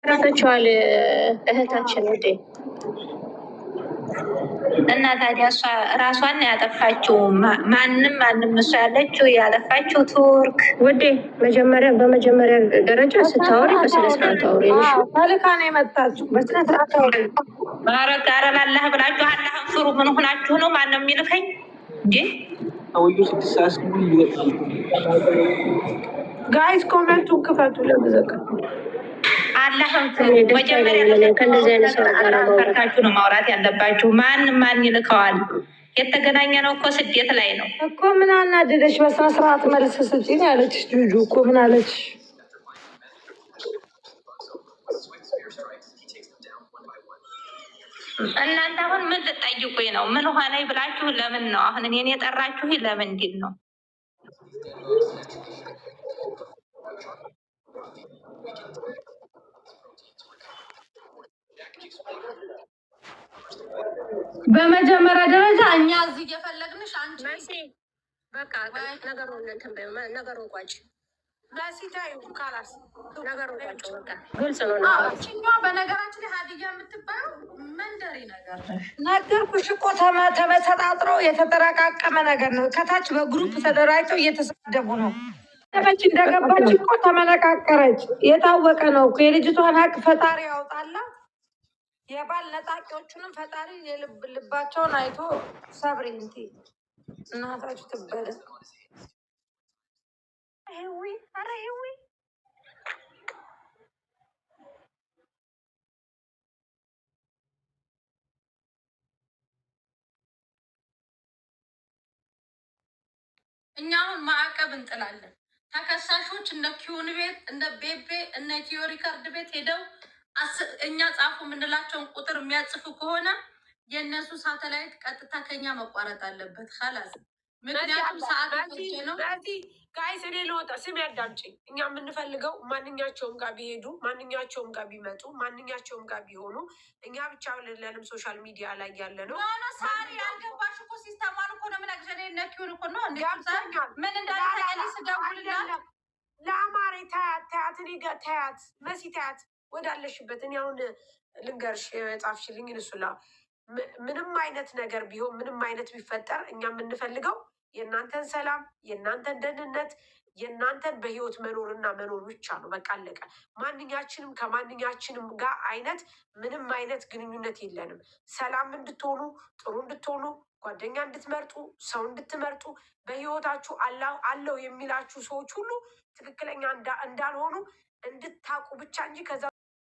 ረፈችዋል እህታችን ውዴ። እና ታዲያ እሷ ራሷን ያጠፋችው ማንም እሷ ያለችው ያጠፋችው ቱርክ ውዴ። በመጀመሪያ ደረጃ ስታወሪ በስነ ስርዓት አውሪ። መልካ ነው የመጣችው። በስነ ስርዓት አውሪ። ማረግ አረላላህ ብላችሁ አላህን ፍሩ። ምን ሆናችሁ ነው? ማንም የሚልከኝ እንዴ? ጋይስ ኮሜንቱን ክፈቱ። ለብዘቀ አላህን ፍሩ። መጀመሪያ ከእንደዚህ አይነት ሰው ጋር ፈርታችሁ ነው ማውራት ያለባችሁ። ማን ይልከዋል? የተገናኘ ነው እኮ ስደት ላይ ነው እኮ። ምን አናደደሽ? በስነ ስርዓት መልስ ስጪ ነው ያለችሽ። ጁጁ እኮ ምን አለች? እናንተ አሁን ምን ልጠይቁኝ ነው? ምን ሆነ ብላችሁ ለምን ነው አሁን እኔን የጠራችሁ? ለምንድን ነው? በመጀመሪያ ደረጃ እኛ እዚህ እየፈለግንሽ አንቺ በቃ ነገሩን ቋጭ። በሲታዩ ካላስ ነገሩን ቋጭ። በቃ ግልጽ ነው። በነገራችን ላይ ሀዲያ የምትባለው መንደሪ ነገር ነገርኩሽ እኮ ተመሰጣጥሮ የተጠረቃቀመ ነገር ነው። ከታች በግሩፕ ተደራጅተው እየተሳደቡ ነው። እንደገባች እኮ ተመነቃቀረች። የታወቀ ነው። የልጅቷን ሀቅ ፈጣሪ ያውጣላት። የባል ነጣቂዎቹንም ፈጣሪ ልባቸውን አይቶ ሰብሪ እንቲ እናታችሁ ትበለ። ኧረ ሂዊ እኛ አሁን ማዕቀብ እንጥላለን። ተከሳሾች እነ ኪውን ቤት እነ ቤቤ እነ ኪዮ ሪከርድ ቤት ሄደው እኛ ጻፉ የምንላቸውን ቁጥር የሚያጽፉ ከሆነ የእነሱ ሳተላይት ቀጥታ ከኛ መቋረጥ አለበት። ላስ ምክንያቱም ሰዓት ነው። ጋይስ እኔ ልወጣ። ስም ያዳምጪኝ። እኛ የምንፈልገው ማንኛቸውም ጋር ቢሄዱ፣ ማንኛቸውም ጋር ቢመጡ፣ ማንኛቸውም ጋር ቢሆኑ እኛ ብቻ ለንም ሶሻል ሚዲያ ላይ ያለ ነው። ሳሪ ያልገባሽ እኮ ሲስተማን እኮ ነው ምናግዘ ነኪውን እኮ ነው ምን እንዳለ ስደውልላት ለአማሬ ታያት እኔ ጋር ታያት መሲ ታያት ወዳለሽበት። እኔ አሁን ልንገርሽ የጻፍሽልኝ እንሱላ ምንም አይነት ነገር ቢሆን ምንም አይነት ቢፈጠር እኛ የምንፈልገው የእናንተን ሰላም፣ የእናንተን ደህንነት፣ የእናንተን በህይወት መኖርና መኖር ብቻ ነው። በቃ አለቀ። ማንኛችንም ከማንኛችንም ጋር አይነት ምንም አይነት ግንኙነት የለንም። ሰላም እንድትሆኑ፣ ጥሩ እንድትሆኑ፣ ጓደኛ እንድትመርጡ፣ ሰው እንድትመርጡ፣ በህይወታችሁ አለው የሚላችሁ ሰዎች ሁሉ ትክክለኛ እንዳልሆኑ እንድታውቁ ብቻ እንጂ ከዛ